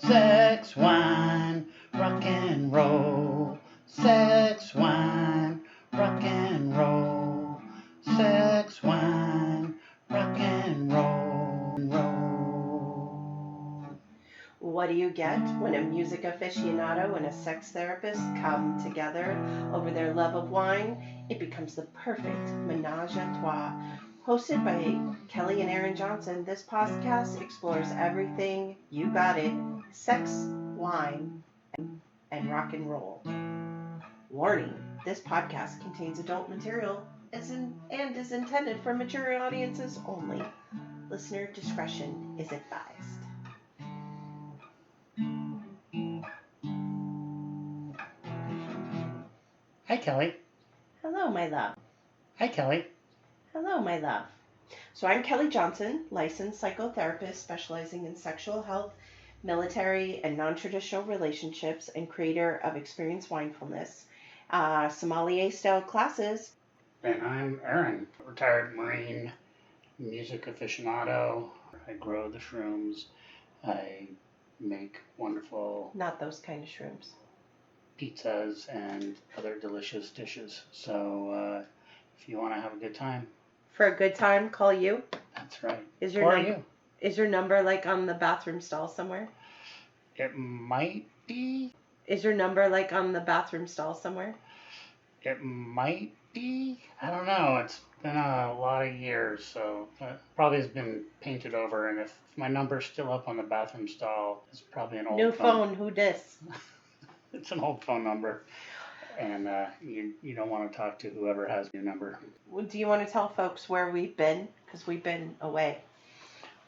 Sex, wine, rock and roll. Sex, wine, rock and roll. Sex, wine, rock and roll. What do you get when a music aficionado and a sex therapist come together over their love of wine? It becomes the perfect menage a trois. Hosted by Kellie and Aaron Johnson, this podcast explores everything you got it: sex, wine, and rock and roll. Warning: this podcast contains adult material and is intended for mature audiences only. Listener discretion is advised. Hi, Kelly. Hello, my love. Hi, Kelly. Hello, my love. So I'm Kellie Johnson, licensed psychotherapist specializing in sexual health, military, and non-traditional relationships, and creator of Experience Mindfulness, sommelier-style classes. And I'm Aaron, retired Marine, music aficionado. I grow the shrooms. I make wonderful Not those kind of shrooms. pizzas and other delicious dishes. So if you want to have a good time, For a good time, call you. that's right. Is Or your number you. Is your number like on the bathroom stall somewhere? It might be. Is your number like on the bathroom stall somewhere? It might be. I don't know. It's been a lot of years, so it probably has been painted over. And if my number's still up on the bathroom stall, it's probably an old New phone, who dis? It's an old phone number, and you don't want to talk to whoever has your number. Do you want to tell folks where we've been? Because we've been away.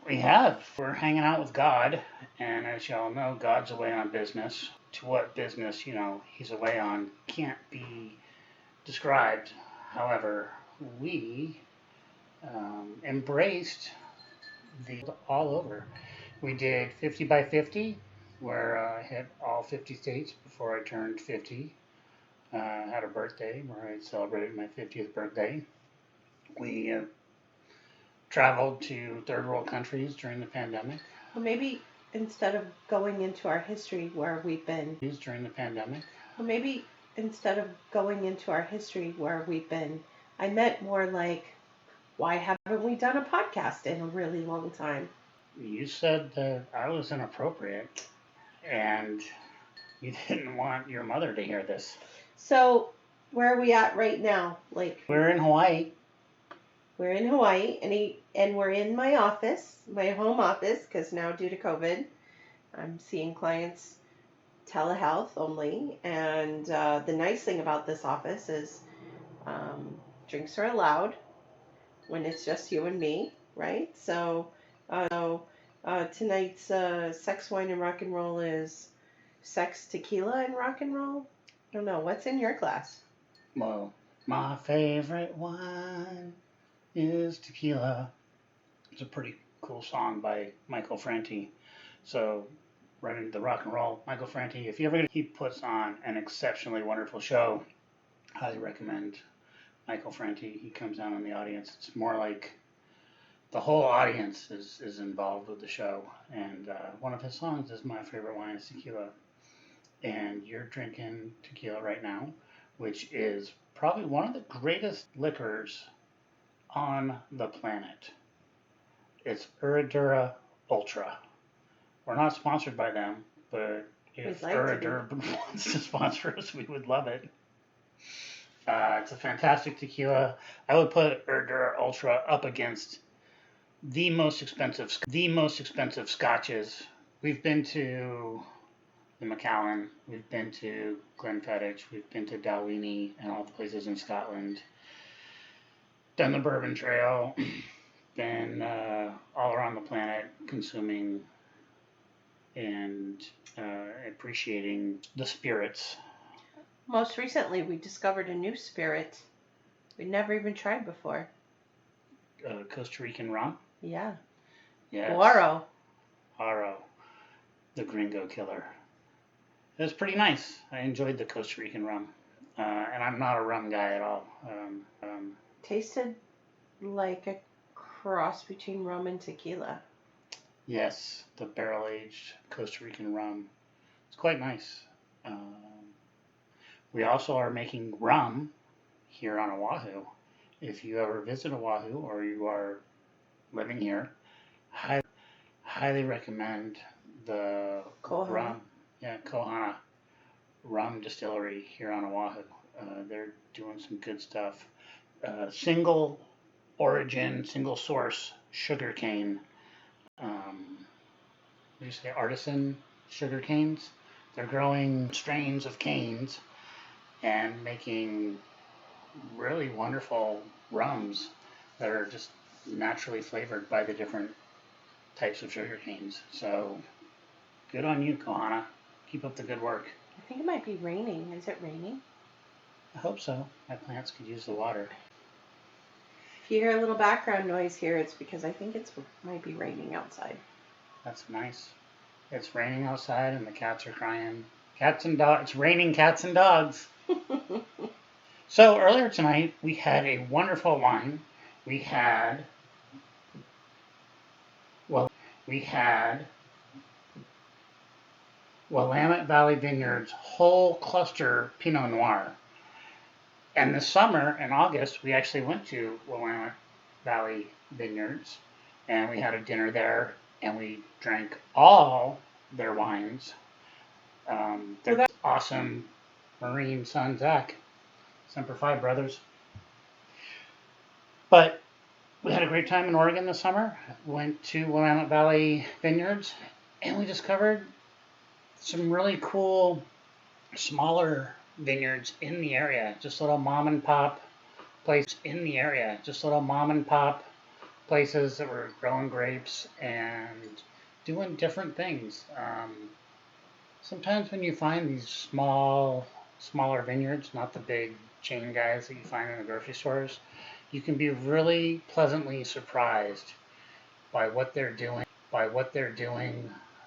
We have. We're hanging out with God, and as y'all know, God's away on business. To what business, he's away on can't be described. However, we embraced the all over. We did 50 by 50, where I hit all 50 states before I turned 50. Had a birthday where I celebrated my 50th birthday. We traveled to third world countries during the pandemic. Well, maybe instead of going into our history where we've been. During the pandemic. Well, maybe instead of going into our history where we've been, I meant more like, why haven't we done a podcast in a really long time? You said that I was inappropriate, and you didn't want your mother to hear this. So, where are we at right now? We're in Hawaii. We're in Hawaii, and we're in my office, my home office, because now due to COVID, I'm seeing clients telehealth only. And the nice thing about this office is drinks are allowed when it's just you and me, right? So tonight's sex, wine, and rock and roll is sex, tequila, and rock and roll. I don't know. What's in your glass? Well, my favorite wine is tequila. It's a pretty cool song by Michael Franti. So, right into the rock and roll. Michael Franti, if you ever he puts on an exceptionally wonderful show. Highly recommend Michael Franti. He comes down in the audience. It's more like the whole audience is involved with the show. And one of his songs is My Favorite Wine is Tequila. And you're drinking tequila right now, which is probably one of the greatest liquors on the planet. It's Herradura Ultra. We're not sponsored by them, but if Herradura wants to sponsor us, we would love it. It's a fantastic tequila. I would put Herradura Ultra up against the most expensive scotches. We've been to the Macallan, we've been to Glenfiddich, we've been to Dalwhinnie and all the places in Scotland. Done the Bourbon Trail, been all around the planet consuming and appreciating the spirits. Most recently, we discovered a new spirit we'd never even tried before. Costa Rican rum? Yeah. Yes. Aro, the gringo killer. It was pretty nice. I enjoyed the Costa Rican rum. And I'm not a rum guy at all. Tasted like a cross between rum and tequila. Yes, the barrel-aged Costa Rican rum. It's quite nice. We also are making rum here on Oahu. If you ever visit Oahu or you are living here, highly recommend the rum. Yeah, Kohana rum distillery here on Oahu. They're doing some good stuff. Single origin, single source sugar cane. What do you say, artisan sugar canes? They're growing strains of canes and making really wonderful rums that are just naturally flavored by the different types of sugar canes. So good on you, Kohana. Keep up the good work. I think it might be raining. Is it raining? I hope so. My plants could use the water. If you hear a little background noise here, it's because I think it might be raining outside. That's nice. It's raining outside and the cats are crying. Cats and dogs. It's raining cats and dogs. So earlier tonight we had a wonderful wine. We had Willamette Valley Vineyards whole cluster Pinot Noir. And this summer, in August, we actually went to Willamette Valley Vineyards and we had a dinner there and we drank all their wines. They're awesome Marine son, Zach. Semper Fi, brothers. But we had a great time in Oregon this summer. Went to Willamette Valley Vineyards and we discovered some really cool smaller vineyards in the area. Just little mom and pop places in the area. Just little mom and pop places that were growing grapes and doing different things. Sometimes when you find these smaller vineyards, not the big chain guys that you find in the grocery stores, you can be really pleasantly surprised by what they're doing,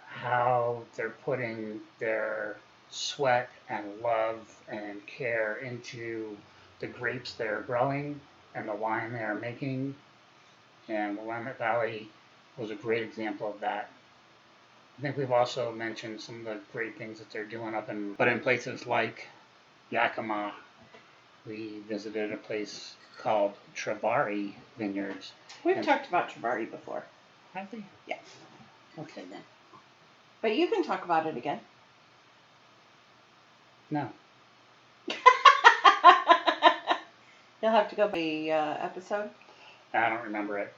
how they're putting their sweat and love and care into the grapes they're growing and the wine they're making. And Willamette Valley was a great example of that. I think we've also mentioned some of the great things that they're doing in places like Yakima. We visited a place called Travari Vineyards. We've talked about Travari before. Have we? Yeah. Okay then. But you can talk about it again. No. You'll have to go by the episode. I don't remember it.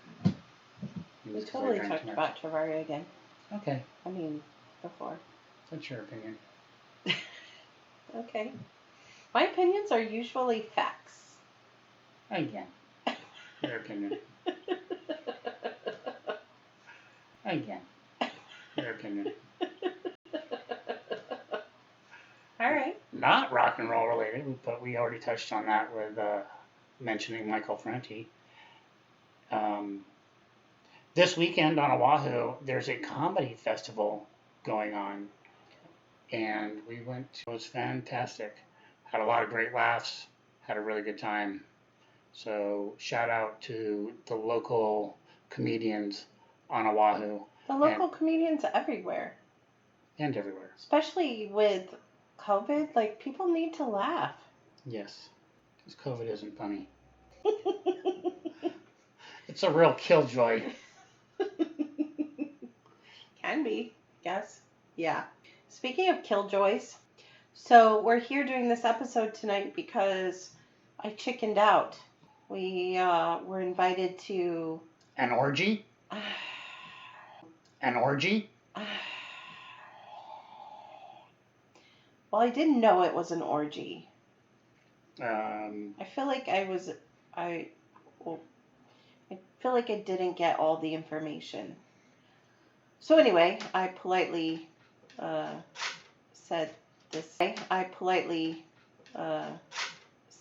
We totally talked about Travari again. Okay. I mean, before. That's your opinion. Okay. My opinions are usually facts. Again. Your opinion. Again. Your opinion. All right. Not rock and roll related, but we already touched on that with mentioning Michael Franti. This weekend on Oahu, there's a comedy festival going on, and we went to it. It was fantastic. Had a lot of great laughs, had a really good time. So shout out to the local comedians on Oahu. The local comedians everywhere. And everywhere. Especially with COVID, like, people need to laugh. Yes, because COVID isn't funny. It's a real killjoy. Can be, yes. Yeah. Speaking of killjoys, so we're here doing this episode tonight because I chickened out. We were invited to... An orgy? An orgy? Well, I didn't know it was an orgy. I feel like I feel like I didn't get all the information. So anyway, I politely said this.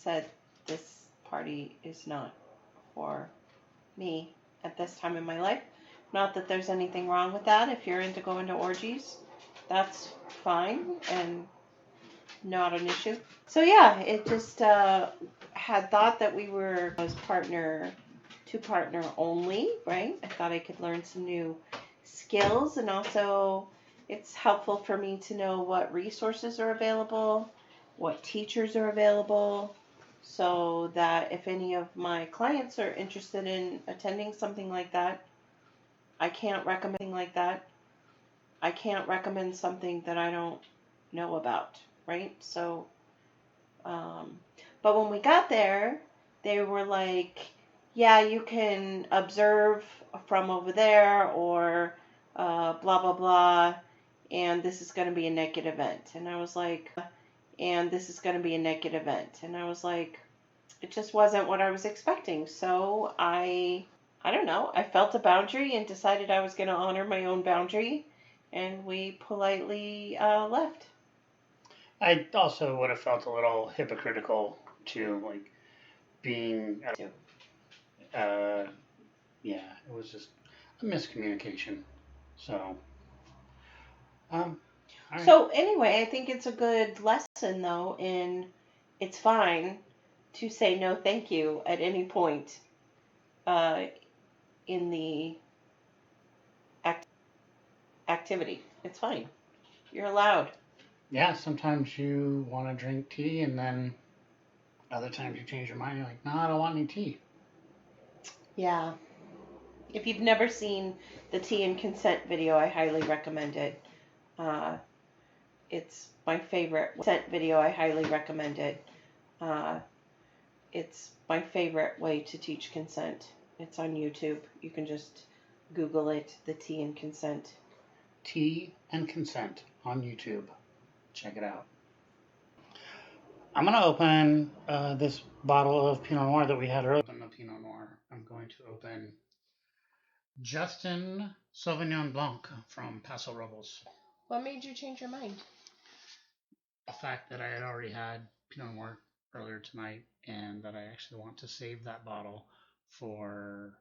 Said this party is not for me at this time in my life. Not that there's anything wrong with that. If you're into going to orgies, that's fine and not an issue. So yeah, it just had thought that we was partner only, right? I thought I could learn some new skills, and also it's helpful for me to know what resources are available, what teachers are available, so that if any of my clients are interested in attending something like that, I can't recommend something that I don't know about, right? So, um, but when we got there, they were like, yeah, you can observe from over there, or blah, blah, blah, and this is going to be a naked event. And I was like, it just wasn't what I was expecting. So I don't know, I felt a boundary and decided I was going to honor my own boundary, and we politely left. I also would have felt a little hypocritical to like being, uh, yeah, it was just a miscommunication. So, um, all right. So anyway, I think it's a good lesson though in it's fine to say no thank you at any point uh, in the activity. It's fine. You're allowed. Yeah, sometimes you want to drink tea, and then other times you change your mind. You're like, no, I don't want any tea. Yeah. If you've never seen the tea and consent video, I highly recommend it. Uh, it's my favorite video. I highly recommend it. Uh, it's my favorite way to teach consent. It's on YouTube. You can just Google it, the tea and consent. Tea and Consent on YouTube. Check it out. I'm going to open this bottle of Pinot Noir that we had earlier. Open the Pinot Noir. I'm going to open Justin Sauvignon Blanc from Paso Robles. What made you change your mind? The fact that I had already had Pinot Noir earlier tonight, and that I actually want to save that bottle for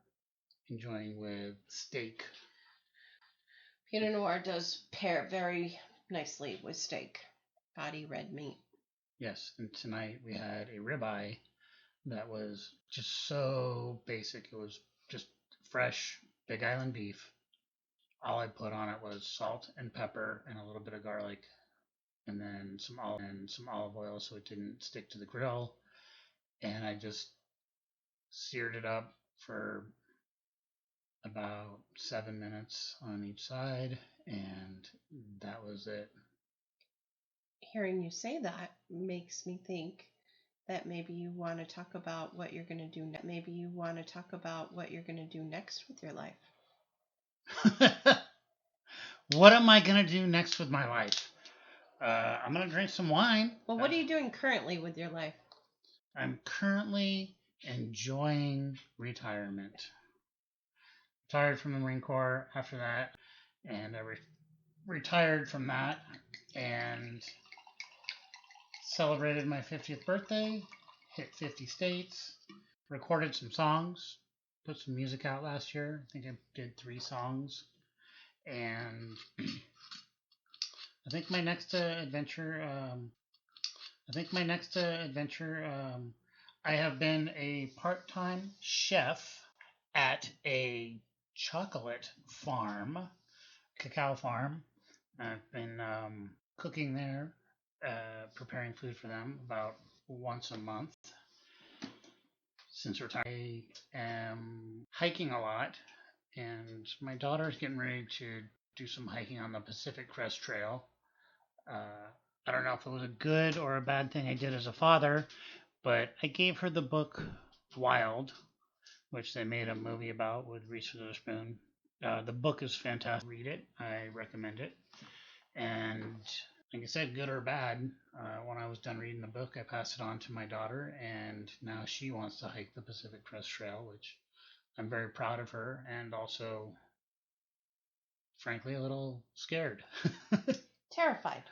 enjoying with steak. Pinot Noir does pair very nicely with steak, fatty red meat. Yes, and tonight we had a ribeye that was just so basic. It was just fresh Big Island beef. All I put on it was salt and pepper and a little bit of garlic, and then some olive oil so it didn't stick to the grill. And I just seared it up for about 7 minutes on each side, and that was it. Hearing you say that makes me think that maybe you want to talk about what you're going to do. Maybe you want to talk about what you're going to do next with your life. What am I going to do next with my life? I'm going to drink some wine. Well, what are you doing currently with your life? I'm currently enjoying retirement. Retired from the Marine Corps after that, and I retired from that and celebrated my 50th birthday, hit 50 states, recorded some songs, put some music out last year. I think I did 3 songs, and I think my next adventure. I have been a part-time chef at a chocolate farm, cacao farm. I've been cooking there, preparing food for them about once a month since retiring. I am hiking a lot, and my daughter's getting ready to do some hiking on the Pacific Crest Trail. I don't know if it was a good or a bad thing I did as a father, but I gave her the book Wild, which they made a movie about with Reese Witherspoon. The book is fantastic. Read it. I recommend it. And like I said, good or bad, when I was done reading the book, I passed it on to my daughter, and now she wants to hike the Pacific Crest Trail, which I'm very proud of her, and also, frankly, a little scared. Terrified.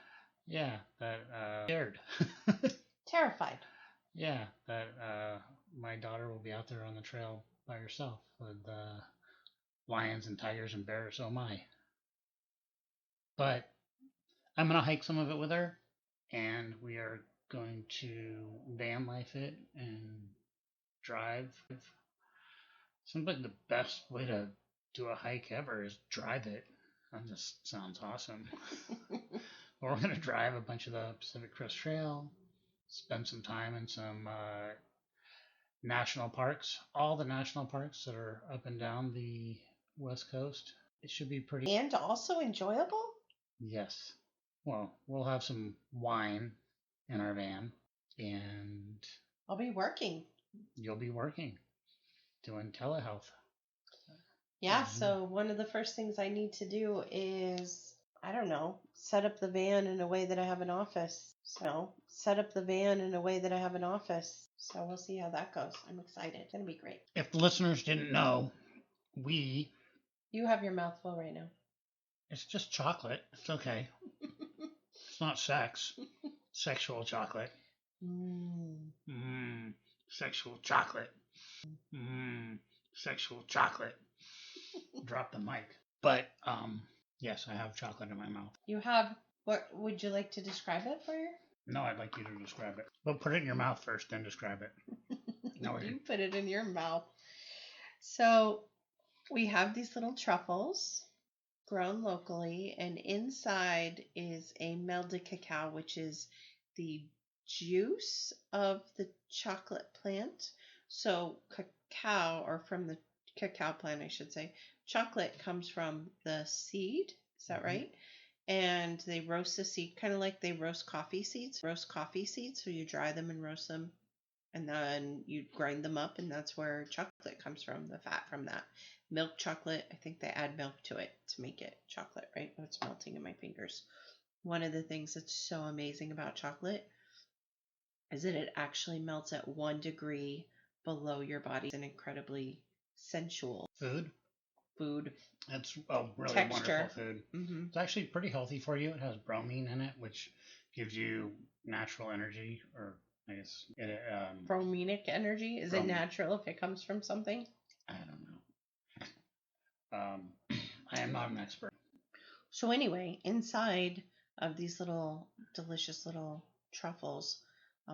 Yeah, that scared. Terrified. Yeah, that my daughter will be out there on the trail by herself with lions and tigers and bears. So am I. But I'm gonna hike some of it with her, and we are going to van life it and drive. Seems like the best way to do a hike ever is drive it. That just sounds awesome. We're going to drive a bunch of the Pacific Crest Trail, spend some time in some national parks, all the national parks that are up and down the West Coast. It should be pretty. And also enjoyable? Yes. Well, we'll have some wine in our van, and I'll be working. you'll be working, doing telehealth. Yeah, so one of the first things I need to do is, I don't know, set up the van in a way that I have an office. So we'll see how that goes. I'm excited. It's going to be great. If the listeners didn't know, You have your mouth full right now. it's just chocolate. It's okay. It's not sex. Sexual chocolate. Sexual chocolate. Sexual chocolate. Drop the mic. But yes, I have chocolate in my mouth. You have, what would you like to describe it for you? No, I'd like you to describe it. But put it in your mouth first, then describe it. No, You put it in your mouth. So we have these little truffles grown locally, and inside is a mel de cacao, which is the juice of the chocolate plant. So cacao, or from the cacao plant, I should say, chocolate comes from the seed. Is that right? And they roast the seed, kind of like they roast coffee seeds. So you dry them and roast them, and then you grind them up, and that's where chocolate comes from, the fat from that. Milk chocolate, I think they add milk to it to make it chocolate, right? Oh, it's melting in my fingers. One of the things that's so amazing about chocolate is that it actually melts at 1 degree below your body. It's an incredibly sensual food. It's a really Texture. wonderful food. It's actually pretty healthy for you. It has bromine in it, which gives you natural energy, or I guess brominic energy. Is it natural if it comes from something? I don't know. I am not an expert. So anyway, inside of these little delicious little truffles,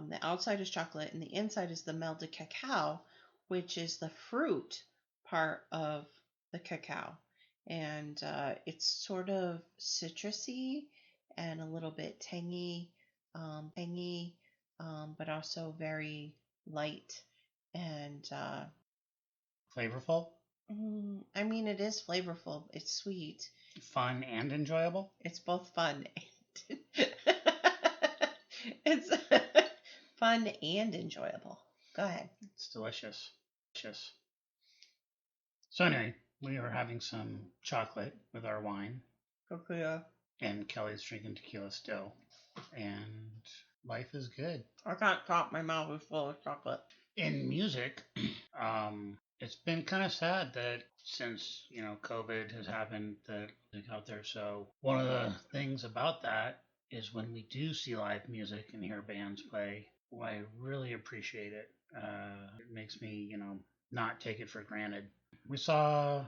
the outside is chocolate and the inside is the mel de cacao, which is the fruit part of the cacao. And it's sort of citrusy and a little bit tangy, but also very light and flavorful. I mean, it is flavorful. It's sweet. Fun and enjoyable. It's both fun. It's fun and enjoyable. Go ahead. It's delicious. So anyway, we are having some chocolate with our wine. Okay. And Kelly's drinking tequila still. And life is good. I can't talk. My mouth is full of chocolate. In music, it's been kind of sad that since, COVID has happened, that out there. So one of the things about that is when we do see live music and hear bands play, I really appreciate it. It makes me, not take it for granted. We saw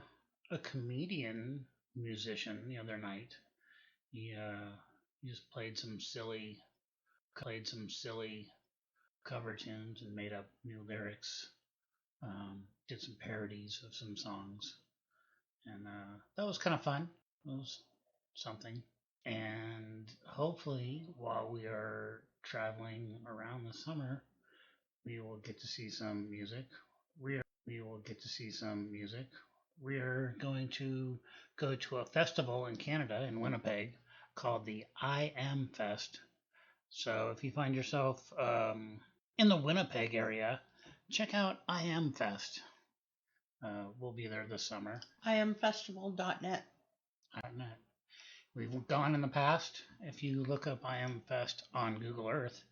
a comedian musician the other night. He just played some silly cover tunes and made up new lyrics. Did some parodies of some songs, and that was kind of fun. It was something. And hopefully, while we are traveling around the summer, we will get to see some music. We are going to go to a festival in Canada, in Winnipeg, called the I Am Fest. So if you find yourself in the Winnipeg area, check out I Am Fest. We'll be there this summer. IamFestival.net. We've gone in the past. If you look up I Am Fest on Google Earth,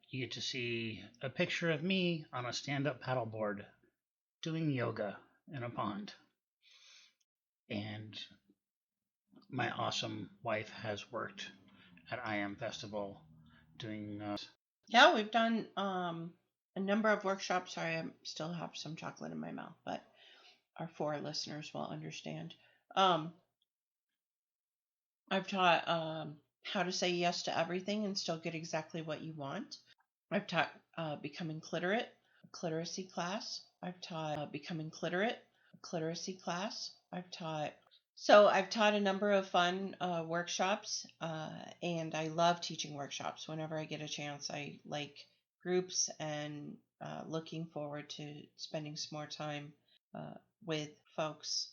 you get to see a picture of me on a stand-up paddleboard doing yoga in a pond. And my awesome wife has worked at I Am Festival doing... Yeah, we've done a number of workshops. Sorry, I still have some chocolate in my mouth, but our 4 listeners will understand. I've taught how to say yes to everything and still get exactly what you want. I've taught becoming cliterate, literacy class. I've taught becoming cliterate, cliteracy class. I've taught a number of fun workshops, and I love teaching workshops. Whenever I get a chance, I like groups, and looking forward to spending some more time with folks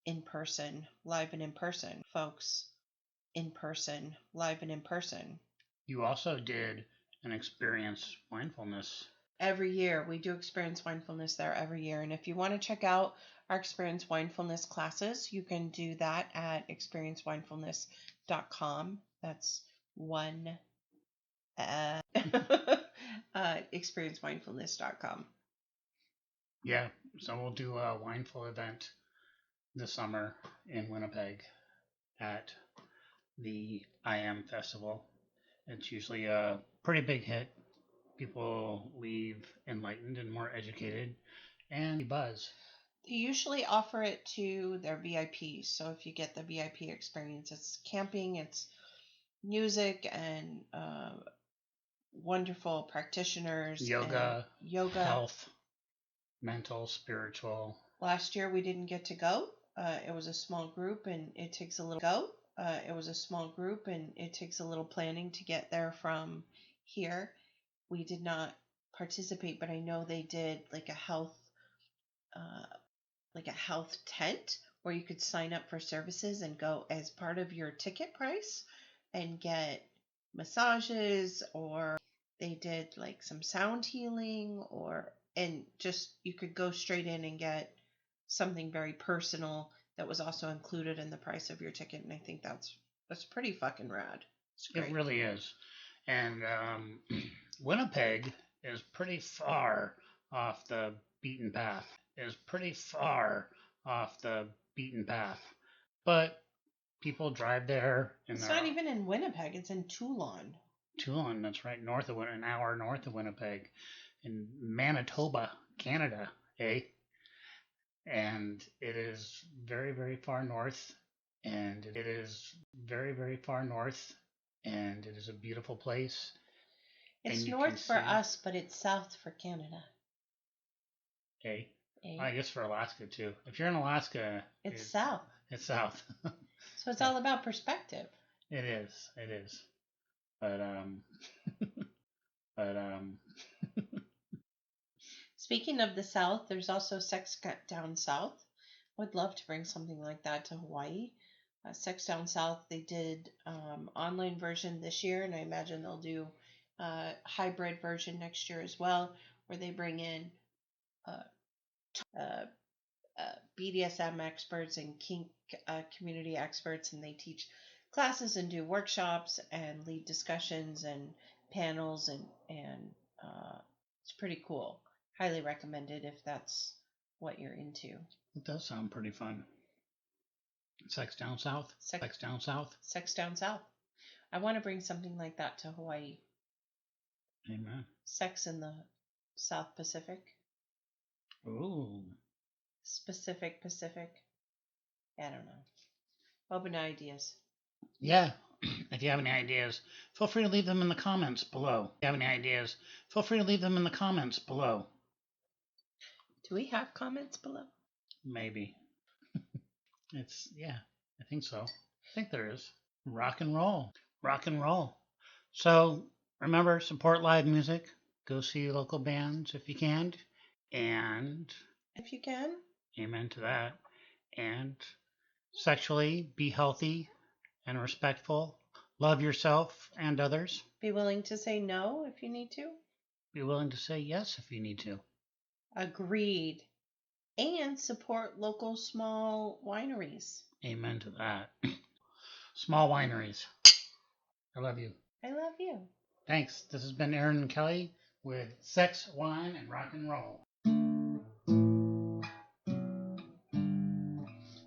in person, live and in person. Folks in person, live and in person. You also did an Experience Mindfulness. Every year. We do Experience Mindfulness there every year. And if you want to check out our Experience Mindfulness classes, you can do that at experiencemindfulness.com. That's one experiencemindfulness.com. Yeah, so we'll do a Mindful event this summer in Winnipeg at the I Am Festival. It's usually a pretty big hit. People leave enlightened and more educated and buzz. They usually offer it to their VIPs. So if you get the VIP experience, it's camping, it's music, and wonderful practitioners. Yoga, yoga, health, mental, spiritual. Last year we didn't get to go. It was a small group, and it takes a little planning to get there from here. We did not participate, but I know they did like a health tent where you could sign up for services and go as part of your ticket price and get massages, or they did like some sound healing, and just you could go straight in and get something very personal that was also included in the price of your ticket. And I think that's pretty fucking rad. It really is. And Winnipeg is pretty far off the beaten path. But people drive there. It's not even in Winnipeg. It's in Toulon. Toulon, that's right, an hour north of Winnipeg, in Manitoba, Canada, eh? And it is very, very far north, and it is a beautiful place. It's north for us, but it's south for Canada. Eh? I guess for Alaska too. If you're in Alaska, it's south. It's south. So it's all about perspective. It is. But Speaking of the South, there's also Sex Down South. I would love to bring something like that to Hawaii. Sex Down South, they did online version this year, and I imagine they'll do hybrid version next year as well, where they bring in BDSM experts and kink community experts, and they teach classes and do workshops and lead discussions and panels, and it's pretty cool. Highly recommended if that's what you're into. It does sound pretty fun. Sex Down South. Sex Down South. Sex Down South. I want to bring something like that to Hawaii. Amen. Sex in the South Pacific. Ooh. Pacific. I don't know. Open to ideas. Yeah. If you have any ideas, feel free to leave them in the comments below. Do we have comments below? Maybe. I think so. I think there is. Rock and roll. So remember, support live music. Go see local bands if you can. And if you can. Amen to that. And sexually, be healthy and respectful. Love yourself and others. Be willing to say no if you need to. Be willing to say yes if you need to. Agreed. And support local small wineries. Amen to that. Small wineries. I love you. I love you. Thanks. This has been Aaron and Kelly with Sex, Wine, and Rock and Roll.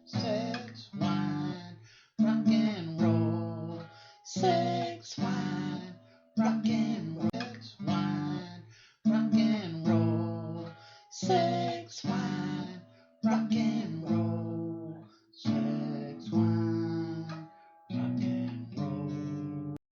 Sex, wine, rock and roll. Sex, wine, rock and roll. Sex, wine, rock and roll. Sex, wine.